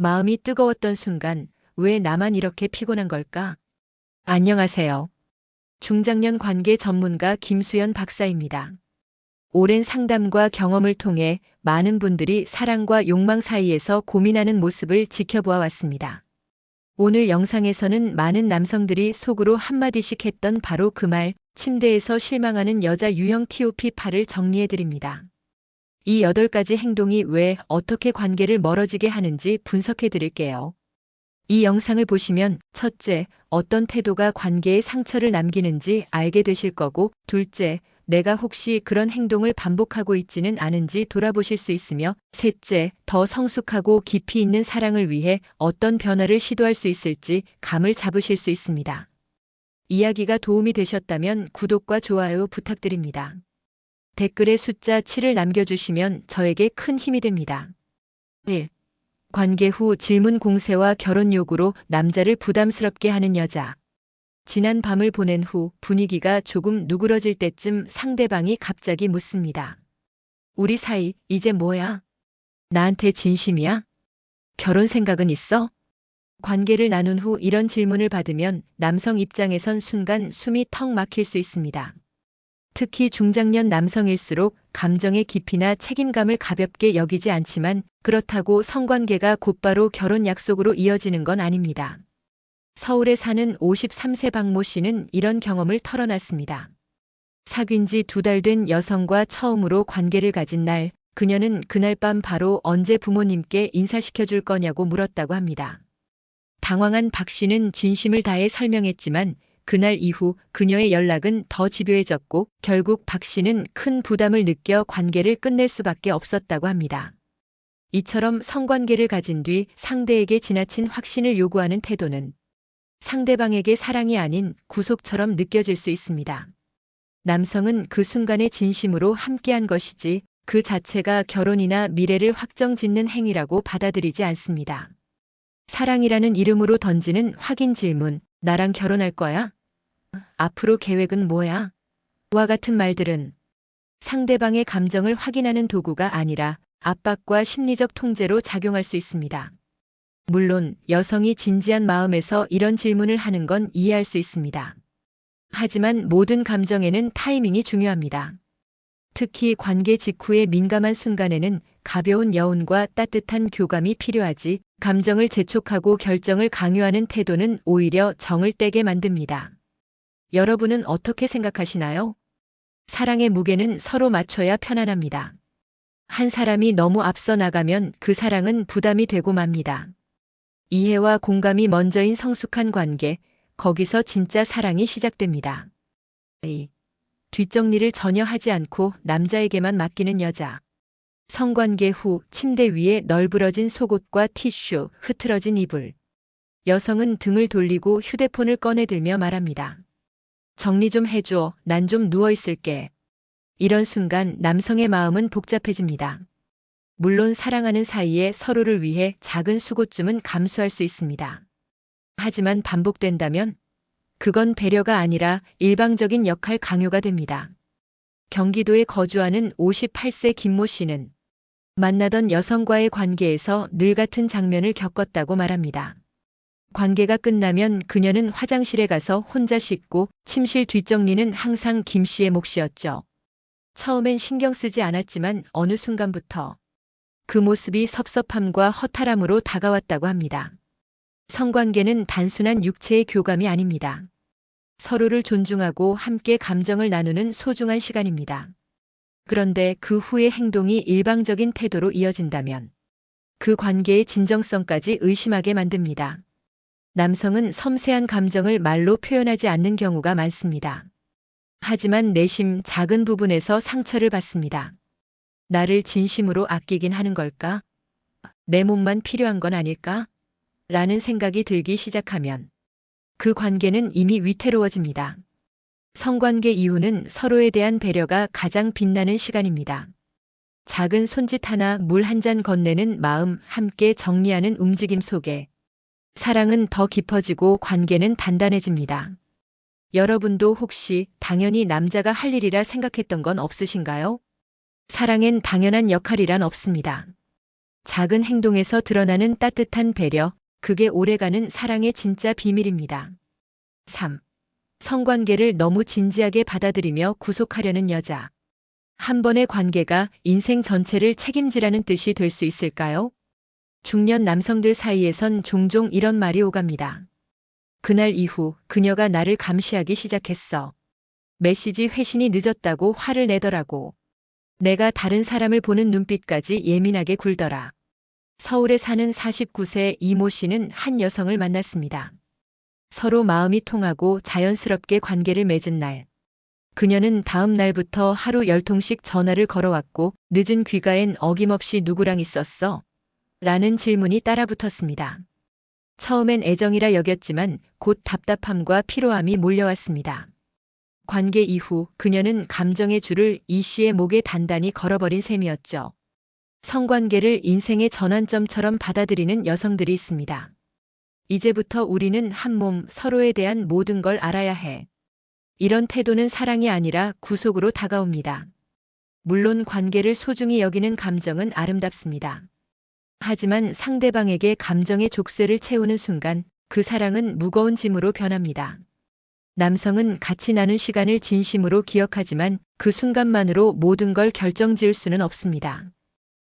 마음이 뜨거웠던 순간 왜 나만 이렇게 피곤한 걸까? 안녕하세요. 중장년 관계 전문가 김수연 박사입니다. 오랜 상담과 경험을 통해 많은 분들이 사랑과 욕망 사이에서 고민하는 모습을 지켜보아 왔습니다. 오늘 영상에서는 많은 남성들이 속으로 한마디씩 했던 바로 그 말, 침대에서 실망하는 여자 유형 TOP8을 정리해드립니다. 이 8가지 행동이 왜 어떻게 관계를 멀어지게 하는지 분석해 드릴게요. 이 영상을 보시면 첫째, 어떤 태도가 관계에 상처를 남기는지 알게 되실 거고, 둘째, 내가 혹시 그런 행동을 반복하고 있지는 않은지 돌아보실 수 있으며, 셋째, 더 성숙하고 깊이 있는 사랑을 위해 어떤 변화를 시도할 수 있을지 감을 잡으실 수 있습니다. 이야기가 도움이 되셨다면 구독과 좋아요 부탁드립니다. 댓글에 숫자 7을 남겨주시면 저에게 큰 힘이 됩니다. 1. 관계 후 질문 공세와 결혼 요구로 남자를 부담스럽게 하는 여자. 지난 밤을 보낸 후 분위기가 조금 누그러질 때쯤 상대방이 갑자기 묻습니다. 우리 사이 이제 뭐야? 나한테 진심이야? 결혼 생각은 있어? 관계를 나눈 후 이런 질문을 받으면 남성 입장에선 순간 숨이 턱 막힐 수 있습니다. 특히 중장년 남성일수록 감정의 깊이나 책임감을 가볍게 여기지 않지만 그렇다고 성관계가 곧바로 결혼 약속으로 이어지는 건 아닙니다. 서울에 사는 53세 박모 씨는 이런 경험을 털어놨습니다. 사귄 지 2달 된 여성과 처음으로 관계를 가진 날, 그녀는 그날 밤 바로 언제 부모님께 인사시켜 줄 거냐고 물었다고 합니다. 당황한 박 씨는 진심을 다해 설명했지만 그날 이후 그녀의 연락은 더 집요해졌고 결국 박 씨는 큰 부담을 느껴 관계를 끝낼 수밖에 없었다고 합니다. 이처럼 성관계를 가진 뒤 상대에게 지나친 확신을 요구하는 태도는 상대방에게 사랑이 아닌 구속처럼 느껴질 수 있습니다. 남성은 그 순간의 진심으로 함께한 것이지 그 자체가 결혼이나 미래를 확정짓는 행위라고 받아들이지 않습니다. 사랑이라는 이름으로 던지는 확인 질문, 나랑 결혼할 거야? 앞으로 계획은 뭐야? 와 같은 말들은 상대방의 감정을 확인하는 도구가 아니라 압박과 심리적 통제로 작용할 수 있습니다. 물론 여성이 진지한 마음에서 이런 질문을 하는 건 이해할 수 있습니다. 하지만 모든 감정에는 타이밍이 중요합니다. 특히 관계 직후의 민감한 순간에는 가벼운 여운과 따뜻한 교감이 필요하지, 감정을 재촉하고 결정을 강요하는 태도는 오히려 정을 떼게 만듭니다. 여러분은 어떻게 생각하시나요? 사랑의 무게는 서로 맞춰야 편안합니다. 한 사람이 너무 앞서 나가면 그 사랑은 부담이 되고 맙니다. 이해와 공감이 먼저인 성숙한 관계, 거기서 진짜 사랑이 시작됩니다. 뒷정리를 전혀 하지 않고 남자에게만 맡기는 여자. 성관계 후 침대 위에 널브러진 속옷과 티슈, 흐트러진 이불. 여성은 등을 돌리고 휴대폰을 꺼내들며 말합니다. 정리 좀 해줘, 난 좀 누워있을게. 이런 순간 남성의 마음은 복잡해집니다. 물론 사랑하는 사이에 서로를 위해 작은 수고쯤은 감수할 수 있습니다. 하지만 반복된다면 그건 배려가 아니라 일방적인 역할 강요가 됩니다. 경기도에 거주하는 58세 김모 씨는 만나던 여성과의 관계에서 늘 같은 장면을 겪었다고 말합니다. 관계가 끝나면 그녀는 화장실에 가서 혼자 씻고 침실 뒷정리는 항상 김 씨의 몫이었죠. 처음엔 신경 쓰지 않았지만 어느 순간부터 그 모습이 섭섭함과 허탈함으로 다가왔다고 합니다. 성관계는 단순한 육체의 교감이 아닙니다. 서로를 존중하고 함께 감정을 나누는 소중한 시간입니다. 그런데 그 후의 행동이 일방적인 태도로 이어진다면 그 관계의 진정성까지 의심하게 만듭니다. 남성은 섬세한 감정을 말로 표현하지 않는 경우가 많습니다. 하지만 내심 작은 부분에서 상처를 받습니다. 나를 진심으로 아끼긴 하는 걸까? 내 몸만 필요한 건 아닐까? 라는 생각이 들기 시작하면 그 관계는 이미 위태로워집니다. 성관계 이후는 서로에 대한 배려가 가장 빛나는 시간입니다. 작은 손짓 하나, 물 한 잔 건네는 마음, 함께 정리하는 움직임 속에 사랑은 더 깊어지고 관계는 단단해집니다. 여러분도 혹시 당연히 남자가 할 일이라 생각했던 건 없으신가요? 사랑엔 당연한 역할이란 없습니다. 작은 행동에서 드러나는 따뜻한 배려, 그게 오래가는 사랑의 진짜 비밀입니다. 3. 성관계를 너무 진지하게 받아들이며 구속하려는 여자. 한 번의 관계가 인생 전체를 책임지라는 뜻이 될 수 있을까요? 중년 남성들 사이에선 종종 이런 말이 오갑니다. 그날 이후 그녀가 나를 감시하기 시작했어. 메시지 회신이 늦었다고 화를 내더라고. 내가 다른 사람을 보는 눈빛까지 예민하게 굴더라. 서울에 사는 49세 이모 씨는 한 여성을 만났습니다. 서로 마음이 통하고 자연스럽게 관계를 맺은 날. 그녀는 다음 날부터 하루 10통씩 전화를 걸어왔고 늦은 귀가엔 어김없이 누구랑 있었어? 라는 질문이 따라붙었습니다. 처음엔 애정이라 여겼지만 곧 답답함과 피로함이 몰려왔습니다. 관계 이후 그녀는 감정의 줄을 이 씨의 목에 단단히 걸어버린 셈이었죠. 성관계를 인생의 전환점처럼 받아들이는 여성들이 있습니다. 이제부터 우리는 한 몸 서로에 대한 모든 걸 알아야 해. 이런 태도는 사랑이 아니라 구속으로 다가옵니다. 물론 관계를 소중히 여기는 감정은 아름답습니다. 하지만 상대방에게 감정의 족쇄를 채우는 순간 그 사랑은 무거운 짐으로 변합니다. 남성은 같이 나눈 시간을 진심으로 기억하지만 그 순간만으로 모든 걸 결정지을 수는 없습니다.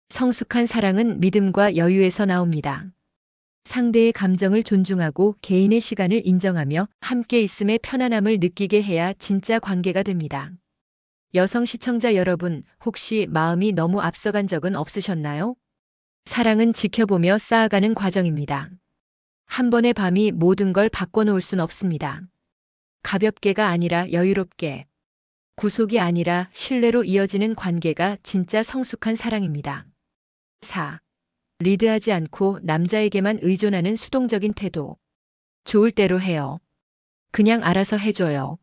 성숙한 사랑은 믿음과 여유에서 나옵니다. 상대의 감정을 존중하고 개인의 시간을 인정하며 함께 있음의 편안함을 느끼게 해야 진짜 관계가 됩니다. 여성 시청자 여러분, 혹시 마음이 너무 앞서간 적은 없으셨나요? 사랑은 지켜보며 쌓아가는 과정입니다. 한 번의 밤이 모든 걸 바꿔놓을 순 없습니다. 가볍게가 아니라 여유롭게, 구속이 아니라 신뢰로 이어지는 관계가 진짜 성숙한 사랑입니다. 4. 리드하지 않고 남자에게만 의존하는 수동적인 태도. 좋을 대로 해요. 그냥 알아서 해줘요.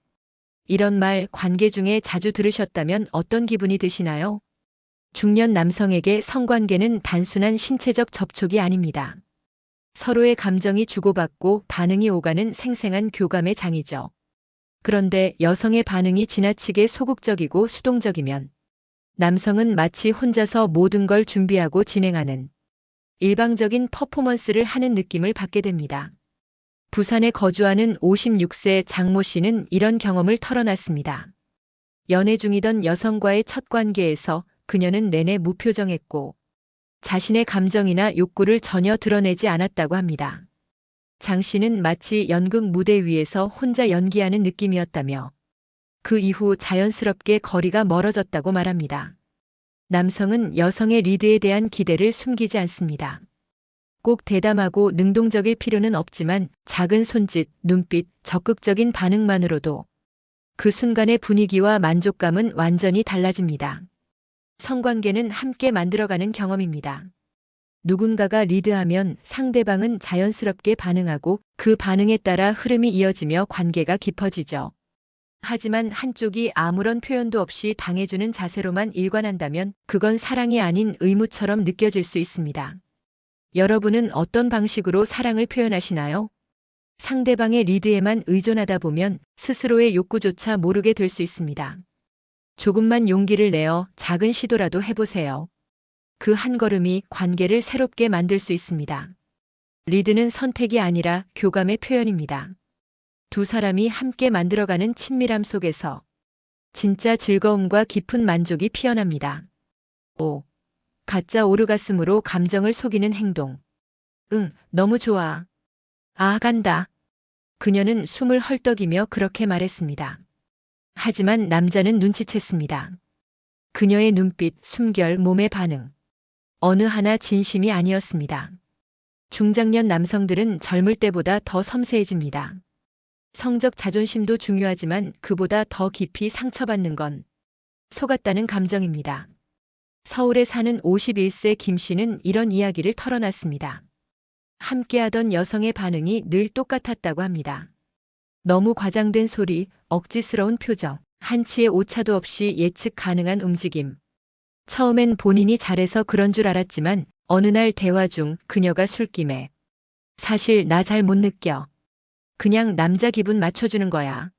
이런 말 관계 중에 자주 들으셨다면 어떤 기분이 드시나요? 중년 남성에게 성관계는 단순한 신체적 접촉이 아닙니다. 서로의 감정이 주고받고 반응이 오가는 생생한 교감의 장이죠. 그런데 여성의 반응이 지나치게 소극적이고 수동적이면 남성은 마치 혼자서 모든 걸 준비하고 진행하는 일방적인 퍼포먼스를 하는 느낌을 받게 됩니다. 부산에 거주하는 56세 장모 씨는 이런 경험을 털어놨습니다. 연애 중이던 여성과의 첫 관계에서 그녀는 내내 무표정했고 자신의 감정이나 욕구를 전혀 드러내지 않았다고 합니다. 장 씨는 마치 연극 무대 위에서 혼자 연기하는 느낌이었다며 그 이후 자연스럽게 거리가 멀어졌다고 말합니다. 남성은 여성의 리드에 대한 기대를 숨기지 않습니다. 꼭 대담하고 능동적일 필요는 없지만 작은 손짓, 눈빛, 적극적인 반응만으로도 그 순간의 분위기와 만족감은 완전히 달라집니다. 성관계는 함께 만들어가는 경험입니다. 누군가가 리드하면 상대방은 자연스럽게 반응하고 그 반응에 따라 흐름이 이어지며 관계가 깊어지죠. 하지만 한쪽이 아무런 표현도 없이 당해주는 자세로만 일관한다면 그건 사랑이 아닌 의무처럼 느껴질 수 있습니다. 여러분은 어떤 방식으로 사랑을 표현하시나요? 상대방의 리드에만 의존하다 보면 스스로의 욕구조차 모르게 될 수 있습니다. 조금만 용기를 내어 작은 시도라도 해보세요. 그 한 걸음이 관계를 새롭게 만들 수 있습니다. 리드는 선택이 아니라 교감의 표현입니다. 두 사람이 함께 만들어가는 친밀함 속에서 진짜 즐거움과 깊은 만족이 피어납니다. 5. 가짜 오르가슴으로 감정을 속이는 행동. 응, 너무 좋아. 아, 간다. 그녀는 숨을 헐떡이며 그렇게 말했습니다. 하지만 남자는 눈치챘습니다. 그녀의 눈빛, 숨결, 몸의 반응. 어느 하나 진심이 아니었습니다. 중장년 남성들은 젊을 때보다 더 섬세해집니다. 성적 자존심도 중요하지만 그보다 더 깊이 상처받는 건 속았다는 감정입니다. 서울에 사는 51세 김 씨는 이런 이야기를 털어놨습니다. 함께하던 여성의 반응이 늘 똑같았다고 합니다. 너무 과장된 소리, 억지스러운 표정, 한치의 오차도 없이 예측 가능한 움직임. 처음엔 본인이 잘해서 그런 줄 알았지만 어느 날 대화 중 그녀가 술김에 사실 나 잘 못 느껴. 그냥 남자 기분 맞춰주는 거야.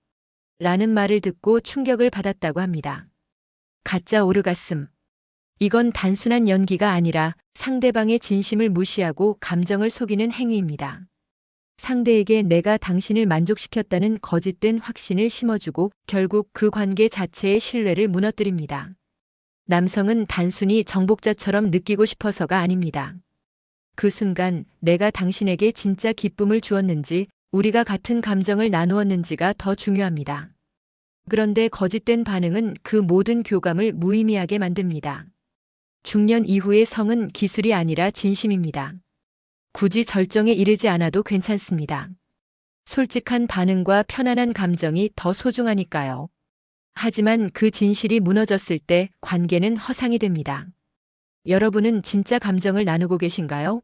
라는 말을 듣고 충격을 받았다고 합니다. 가짜 오르가슴. 이건 단순한 연기가 아니라 상대방의 진심을 무시하고 감정을 속이는 행위입니다. 상대에게 내가 당신을 만족시켰다는 거짓된 확신을 심어주고 결국 그 관계 자체의 신뢰를 무너뜨립니다. 남성은 단순히 정복자처럼 느끼고 싶어서가 아닙니다. 그 순간 내가 당신에게 진짜 기쁨을 주었는지, 우리가 같은 감정을 나누었는지가 더 중요합니다. 그런데 거짓된 반응은 그 모든 교감을 무의미하게 만듭니다. 중년 이후의 성은 기술이 아니라 진심입니다. 굳이 절정에 이르지 않아도 괜찮습니다. 솔직한 반응과 편안한 감정이 더 소중하니까요. 하지만 그 진실이 무너졌을 때 관계는 허상이 됩니다. 여러분은 진짜 감정을 나누고 계신가요?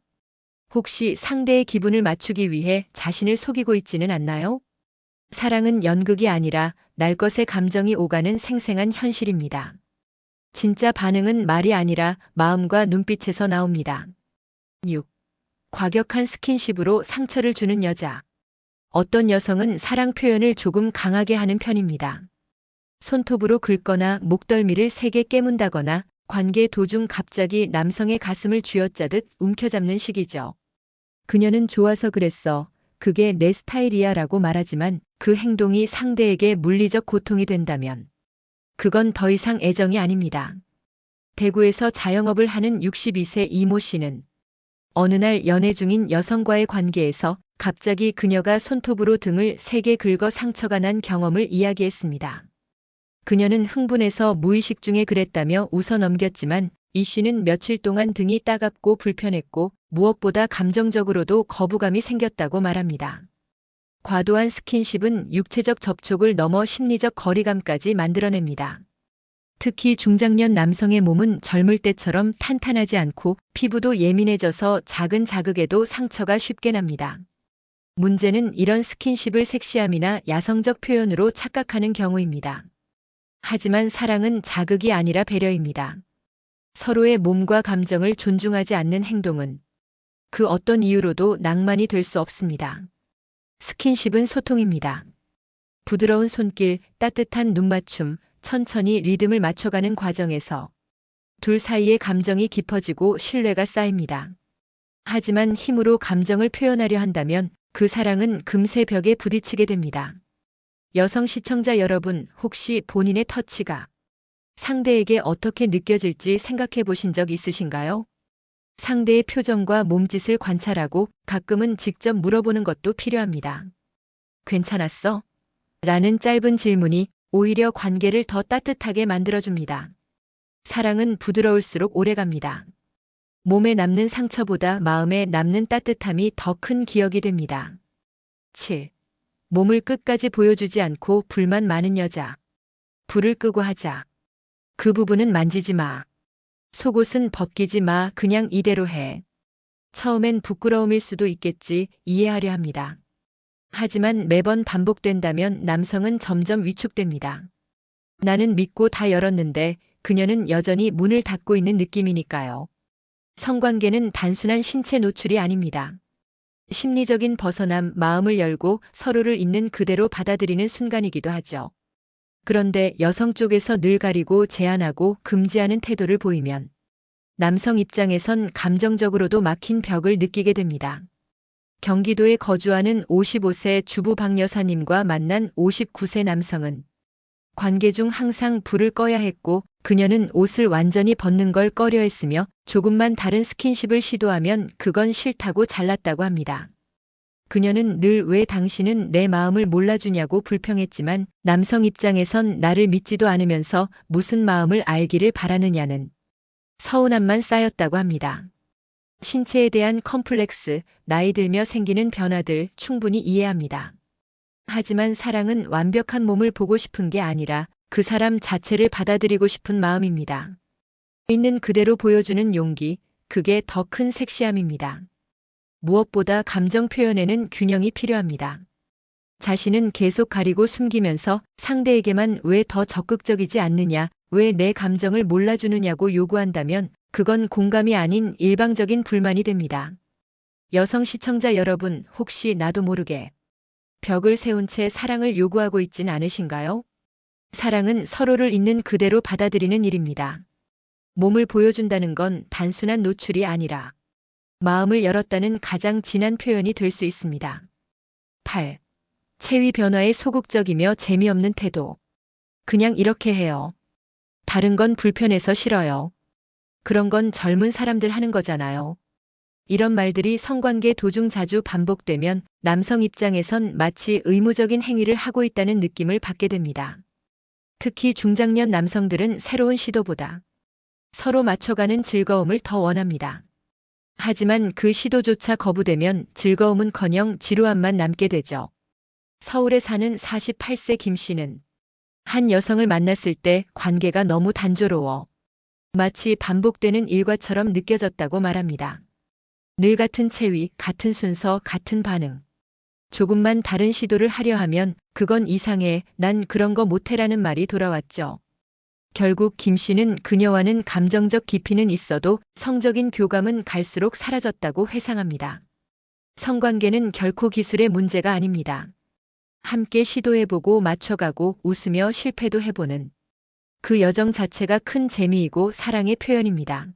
혹시 상대의 기분을 맞추기 위해 자신을 속이고 있지는 않나요? 사랑은 연극이 아니라 날 것의 감정이 오가는 생생한 현실입니다. 진짜 반응은 말이 아니라 마음과 눈빛에서 나옵니다. 6. 과격한 스킨십으로 상처를 주는 여자. 어떤 여성은 사랑 표현을 조금 강하게 하는 편입니다. 손톱으로 긁거나 목덜미를 세게 깨문다거나 관계 도중 갑자기 남성의 가슴을 쥐어짜듯 움켜잡는 식이죠. 그녀는 좋아서 그랬어. 그게 내 스타일이야 라고 말하지만 그 행동이 상대에게 물리적 고통이 된다면 그건 더 이상 애정이 아닙니다. 대구에서 자영업을 하는 62세 이모 씨는 어느 날 연애 중인 여성과의 관계에서 갑자기 그녀가 손톱으로 등을 세게 긁어 상처가 난 경험을 이야기했습니다. 그녀는 흥분해서 무의식 중에 그랬다며 웃어 넘겼지만 이 씨는 며칠 동안 등이 따갑고 불편했고 무엇보다 감정적으로도 거부감이 생겼다고 말합니다. 과도한 스킨십은 육체적 접촉을 넘어 심리적 거리감까지 만들어냅니다. 특히 중장년 남성의 몸은 젊을 때처럼 탄탄하지 않고 피부도 예민해져서 작은 자극에도 상처가 쉽게 납니다. 문제는 이런 스킨십을 섹시함이나 야성적 표현으로 착각하는 경우입니다. 하지만 사랑은 자극이 아니라 배려입니다. 서로의 몸과 감정을 존중하지 않는 행동은 그 어떤 이유로도 낭만이 될 수 없습니다. 스킨십은 소통입니다. 부드러운 손길, 따뜻한 눈맞춤, 천천히 리듬을 맞춰가는 과정에서 둘 사이의 감정이 깊어지고 신뢰가 쌓입니다. 하지만 힘으로 감정을 표현하려 한다면 그 사랑은 금세 벽에 부딪히게 됩니다. 여성 시청자 여러분, 혹시 본인의 터치가 상대에게 어떻게 느껴질지 생각해 보신 적 있으신가요? 상대의 표정과 몸짓을 관찰하고 가끔은 직접 물어보는 것도 필요합니다. 괜찮았어? 라는 짧은 질문이 오히려 관계를 더 따뜻하게 만들어줍니다. 사랑은 부드러울수록 오래갑니다. 몸에 남는 상처보다 마음에 남는 따뜻함이 더 큰 기억이 됩니다. 7. 몸을 끝까지 보여주지 않고 불만 많은 여자. 불을 끄고 하자. 그 부분은 만지지 마. 속옷은 벗기지 마. 그냥 이대로 해. 처음엔 부끄러움일 수도 있겠지. 이해하려 합니다. 하지만 매번 반복된다면 남성은 점점 위축됩니다. 나는 믿고 다 열었는데 그녀는 여전히 문을 닫고 있는 느낌이니까요. 성관계는 단순한 신체 노출이 아닙니다. 심리적인 벗어남, 마음을 열고 서로를 있는 그대로 받아들이는 순간이기도 하죠. 그런데 여성 쪽에서 늘 가리고 제한하고 금지하는 태도를 보이면 남성 입장에선 감정적으로도 막힌 벽을 느끼게 됩니다. 경기도에 거주하는 55세 주부 박 여사님과 만난 59세 남성은 관계 중 항상 불을 꺼야 했고 그녀는 옷을 완전히 벗는 걸 꺼려했으며 조금만 다른 스킨십을 시도하면 그건 싫다고 잘랐다고 합니다. 그녀는 늘 왜 당신은 내 마음을 몰라주냐고 불평했지만 남성 입장에선 나를 믿지도 않으면서 무슨 마음을 알기를 바라느냐는 서운함만 쌓였다고 합니다. 신체에 대한 컴플렉스, 나이 들며 생기는 변화들 충분히 이해합니다. 하지만 사랑은 완벽한 몸을 보고 싶은 게 아니라 그 사람 자체를 받아들이고 싶은 마음입니다. 있는 그대로 보여주는 용기, 그게 더 큰 섹시함입니다. 무엇보다 감정 표현에는 균형이 필요합니다. 자신은 계속 가리고 숨기면서 상대에게만 왜 더 적극적이지 않느냐, 왜 내 감정을 몰라주느냐고 요구한다면 그건 공감이 아닌 일방적인 불만이 됩니다. 여성 시청자 여러분, 혹시 나도 모르게 벽을 세운 채 사랑을 요구하고 있진 않으신가요? 사랑은 서로를 있는 그대로 받아들이는 일입니다. 몸을 보여준다는 건 단순한 노출이 아니라 마음을 열었다는 가장 진한 표현이 될 수 있습니다. 8. 체위 변화에 소극적이며 재미없는 태도. 그냥 이렇게 해요. 다른 건 불편해서 싫어요. 그런 건 젊은 사람들 하는 거잖아요. 이런 말들이 성관계 도중 자주 반복되면 남성 입장에선 마치 의무적인 행위를 하고 있다는 느낌을 받게 됩니다. 특히 중장년 남성들은 새로운 시도보다 서로 맞춰가는 즐거움을 더 원합니다. 하지만 그 시도조차 거부되면 즐거움은커녕 지루함만 남게 되죠. 서울에 사는 48세 김 씨는 한 여성을 만났을 때 관계가 너무 단조로워 마치 반복되는 일과처럼 느껴졌다고 말합니다. 늘 같은 체위, 같은 순서, 같은 반응. 조금만 다른 시도를 하려 하면 그건 이상해, 난 그런 거 못해라는 말이 돌아왔죠. 결국 김 씨는 그녀와는 감정적 깊이는 있어도 성적인 교감은 갈수록 사라졌다고 회상합니다. 성관계는 결코 기술의 문제가 아닙니다. 함께 시도해보고 맞춰가고 웃으며 실패도 해보는 그 여정 자체가 큰 재미이고 사랑의 표현입니다.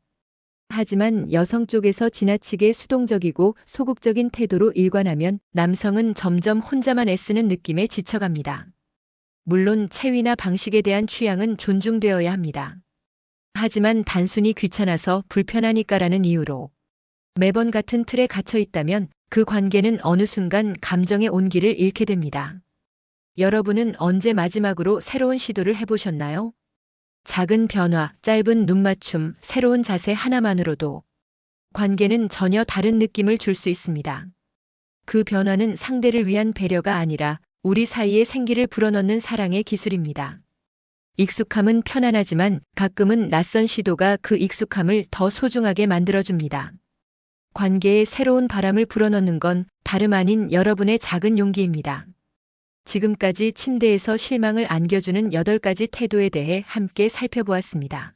하지만 여성 쪽에서 지나치게 수동적이고 소극적인 태도로 일관하면 남성은 점점 혼자만 애쓰는 느낌에 지쳐갑니다. 물론 체위나 방식에 대한 취향은 존중되어야 합니다. 하지만 단순히 귀찮아서 불편하니까라는 이유로 매번 같은 틀에 갇혀 있다면 그 관계는 어느 순간 감정의 온기를 잃게 됩니다. 여러분은 언제 마지막으로 새로운 시도를 해보셨나요? 작은 변화, 짧은 눈맞춤, 새로운 자세 하나만으로도 관계는 전혀 다른 느낌을 줄 수 있습니다. 그 변화는 상대를 위한 배려가 아니라 우리 사이의 생기를 불어넣는 사랑의 기술입니다. 익숙함은 편안하지만 가끔은 낯선 시도가 그 익숙함을 더 소중하게 만들어줍니다. 관계에 새로운 바람을 불어넣는 건 다름 아닌 여러분의 작은 용기입니다. 지금까지 침대에서 실망을 안겨주는 8가지 태도에 대해 함께 살펴보았습니다.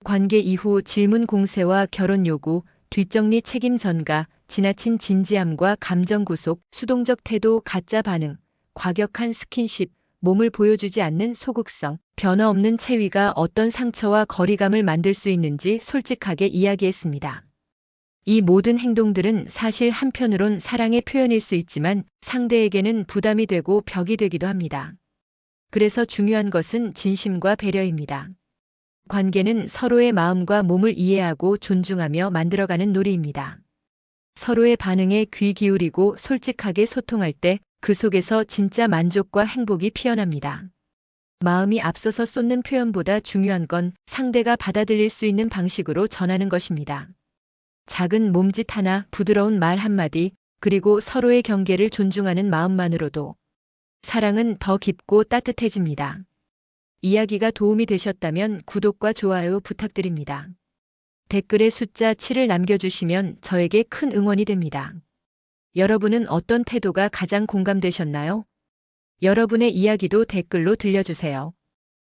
관계 이후 질문 공세와 결혼 요구, 뒷정리 책임 전가, 지나친 진지함과 감정 구속, 수동적 태도, 가짜 반응, 과격한 스킨십, 몸을 보여주지 않는 소극성, 변화 없는 체위가 어떤 상처와 거리감을 만들 수 있는지 솔직하게 이야기했습니다. 이 모든 행동들은 사실 한편으론 사랑의 표현일 수 있지만 상대에게는 부담이 되고 벽이 되기도 합니다. 그래서 중요한 것은 진심과 배려입니다. 관계는 서로의 마음과 몸을 이해하고 존중하며 만들어가는 놀이입니다. 서로의 반응에 귀 기울이고 솔직하게 소통할 때 그 속에서 진짜 만족과 행복이 피어납니다. 마음이 앞서서 쏟는 표현보다 중요한 건 상대가 받아들일 수 있는 방식으로 전하는 것입니다. 작은 몸짓 하나, 부드러운 말 한마디, 그리고 서로의 경계를 존중하는 마음만으로도 사랑은 더 깊고 따뜻해집니다. 이야기가 도움이 되셨다면 구독과 좋아요 부탁드립니다. 댓글에 숫자 7을 남겨주시면 저에게 큰 응원이 됩니다. 여러분은 어떤 태도가 가장 공감되셨나요? 여러분의 이야기도 댓글로 들려주세요.